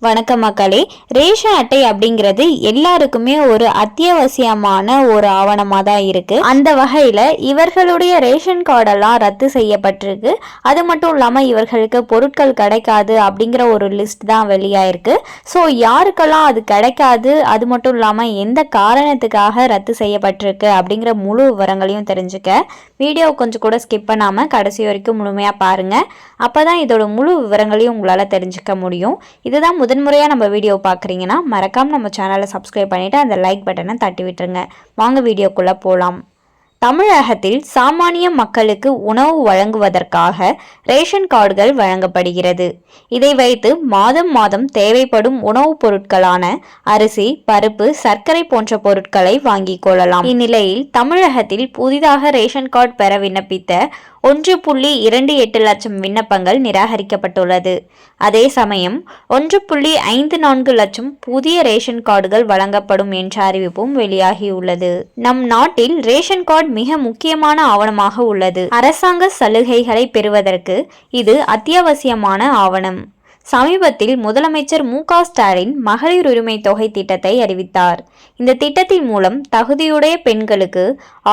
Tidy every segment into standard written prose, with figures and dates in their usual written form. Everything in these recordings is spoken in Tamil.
வணக்கம் மக்களே. ரேஷன் அட்டை அப்படிங்கிறது எல்லாருக்குமே ஒரு அத்தியாவசியமான ஒரு ஆவணமாக தான் இருக்கு. அந்த வகையில் இவர்களுடைய ரேஷன் கார்டெல்லாம் ரத்து செய்யப்பட்டிருக்கு. அது மட்டும் இல்லாமல் இவர்களுக்கு பொருட்கள் கிடைக்காது அப்படிங்கிற ஒரு லிஸ்ட் தான் வெளியாயிருக்கு. ஸோ யாருக்கெல்லாம் அது கிடைக்காது, அது மட்டும் இல்லாமல் எந்த காரணத்துக்காக ரத்து செய்யப்பட்டிருக்கு அப்படிங்கிற முழு விவரங்களையும் தெரிஞ்சுக்க வீடியோ கொஞ்சம் கூட ஸ்கிப் பண்ணாமல் கடைசி வரைக்கும் முழுமையாக பாருங்கள். அப்போ தான் இதோட முழு விவரங்களையும் உங்களால் தெரிஞ்சுக்க முடியும். இதுதான் முதன்முறையாக நம்ம வீடியோ பார்க்குறீங்கன்னா மறக்காமல் நம்ம சேனலை சப்ஸ்கிரைப் பண்ணிவிட்டு அந்த லைக் பட்டனை தட்டி விட்டுருங்க. வாங்க வீடியோக்குள்ளே போகலாம். தமிழகத்தில் சாமானிய மக்களுக்கு உணவு வழங்குவதற்காக ரேஷன் கார்டுகள் வழங்கப்படுகிறது. இதை வைத்து மாதம் மாதம் தேவைப்படும் உணவுப் பொருட்களான அரிசி, பருப்பு, சர்க்கரை போன்ற பொருட்களை வாங்கிக் கொள்ளலாம். இந்நிலையில் தமிழகத்தில் புதிதாக ரேஷன் கார்டு பெற விண்ணப்பித்த 1.28 லட்சம் விண்ணப்பங்கள் நிராகரிக்கப்பட்டுள்ளது. அதே சமயம் 1.54 லட்சம் புதிய ரேஷன் கார்டுகள் வழங்கப்படும் என்ற அறிவிப்பும் வெளியாகியுள்ளது. நம் நாட்டில் ரேஷன் கார்டு மிக முக்கியமான ஆவணமாக உள்ளது. அரசாங்க சலுகைகளை பெறுவதற்கு இது அத்தியாவசியமான ஆவணம். சமீபத்தில் முதலமைச்சர் மு.க.ஸ்டாலின் மகளிர் உரிமை தொகை திட்டத்தை அறிவித்தார். இந்த திட்டத்தின் மூலம் தகுதியுடைய பெண்களுக்கு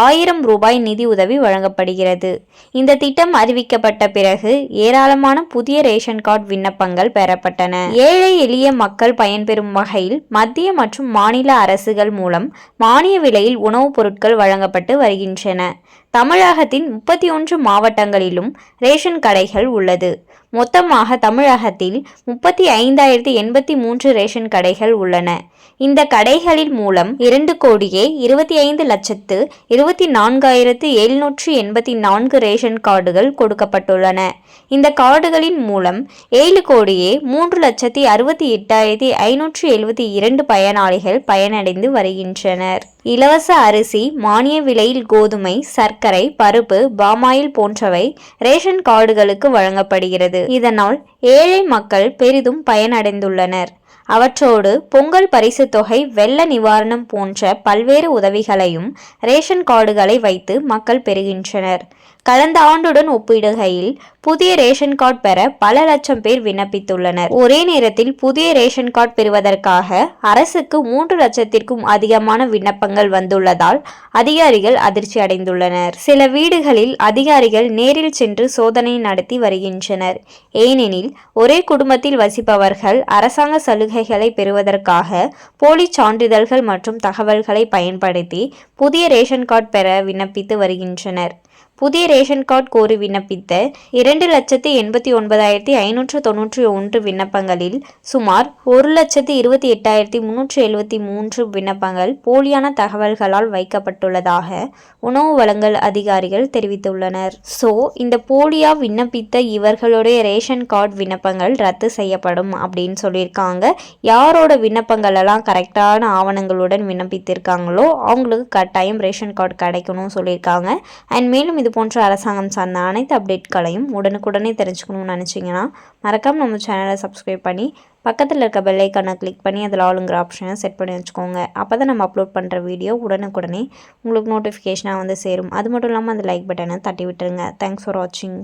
1000 ரூபாய் நிதி உதவி வழங்கப்படுகிறது. இந்த திட்டம் அறிவிக்கப்பட்ட பிறகு ஏராளமான புதிய ரேஷன் கார்டு விண்ணப்பங்கள் பெறப்பட்டன. ஏழை எளிய மக்கள் பயன்பெறும் வகையில் மத்திய மற்றும் மாநில அரசுகள் மூலம் மானிய விலையில் உணவுப் பொருட்கள் வழங்கப்பட்டு வருகின்றன. தமிழகத்தின் 31 மாவட்டங்களிலும் ரேஷன் கடைகள் உள்ளது. மொத்தமாக தமிழகத்தில் 35,083 ரேஷன் கடைகள் உள்ளன. இந்த கடைகளின் மூலம் 2,25,24,784 ரேஷன் கார்டுகள் கொடுக்கப்பட்டுள்ளன. இந்த கார்டுகளின் மூலம் 7,03,68,572 பயனாளிகள் பயனடைந்து வருகின்றனர். இலவச அரிசி, மானிய விலையில் கோதுமை, சர்க்கரை, பருப்பு, பாமாயில் போன்றவை ரேஷன் கார்டுகளுக்கு வழங்கப்படுகிறது. இதனால் ஏழை மக்கள் பெரிதும் பயனடைந்துள்ளனர். அவற்றோடு பொங்கல் பரிசு தொகை, வெள்ள நிவாரணம் போன்ற பல்வேறு உதவிகளையும் ரேஷன் கார்டுகளை வைத்து மக்கள் பெறுகின்றனர். கடந்த ஆண்டுடன் ஒப்பிடுகையில் புதிய ரேஷன் கார்டு பெற பல லட்சம் பேர் விண்ணப்பித்துள்ளனர். ஒரே நேரத்தில் புதிய ரேஷன் கார்டு பெறுவதற்காக அரசுக்கு 3 லட்சத்திற்கும் அதிகமான விண்ணப்பங்கள் வந்துள்ளதால் அதிகாரிகள் அதிர்ச்சி அடைந்துள்ளனர். சில வீடுகளில் அதிகாரிகள் நேரில் சென்று சோதனை நடத்தி வருகின்றனர். ஏனெனில் ஒரே குடும்பத்தில் வசிப்பவர்கள் அரசாங்க சலுகைகளை பெறுவதற்காக போலி சான்றிதழ்கள் மற்றும் தகவல்களை பயன்படுத்தி புதிய ரேஷன் கார்டு பெற விண்ணப்பித்து வருகின்றனர். புதிய ரேஷன் கார்டு கோரி விண்ணப்பித்த 2,89,591 விண்ணப்பங்களில் சுமார் 1,28,373 விண்ணப்பங்கள் போலியான தகவல்களால் வைக்கப்பட்டுள்ளதாக உணவு வழங்கல் அதிகாரிகள் தெரிவித்துள்ளனர். இந்த போலியா விண்ணப்பித்த இவர்களுடைய ரேஷன் கார்டு விண்ணப்பங்கள் ரத்து செய்யப்படும் அப்படின்னு சொல்லியிருக்காங்க. யாரோட விண்ணப்பங்கள் எல்லாம் கரெக்டான ஆவணங்களுடன் விண்ணப்பித்திருக்காங்களோ அவங்களுக்கு கட்டாயம் ரேஷன் கார்டு கிடைக்கணும்னு சொல்லியிருக்காங்க. அண்ட் மேலும் இது போன்ற அரசாங்கம் சார்ந்த அனைத்து அப்டேட்களையும் உடனுக்குடனே தெரிஞ்சுக்கணும்னு நினச்சிங்கன்னா மறக்காம நம்ம சேனலை சப்ஸ்கிரைப் பண்ணி பக்கத்தில் இருக்க பெல் ஐக்கானை கிளிக் பண்ணி அதில் ஆளுங்கிற ஆப்ஷனை செட் பண்ணி வச்சுக்கோங்க. அப்போ தான் நம்ம அப்லோட் பண்ணுற வீடியோ உடனுக்குடனே உங்களுக்கு நோட்டிஃபிகேஷனாக வந்து சேரும். அது மட்டும் இல்லாமல் அந்த லைக் பட்டனை தட்டி விட்டுருங்க. தேங்க்ஸ் ஃபார் வாட்சிங்.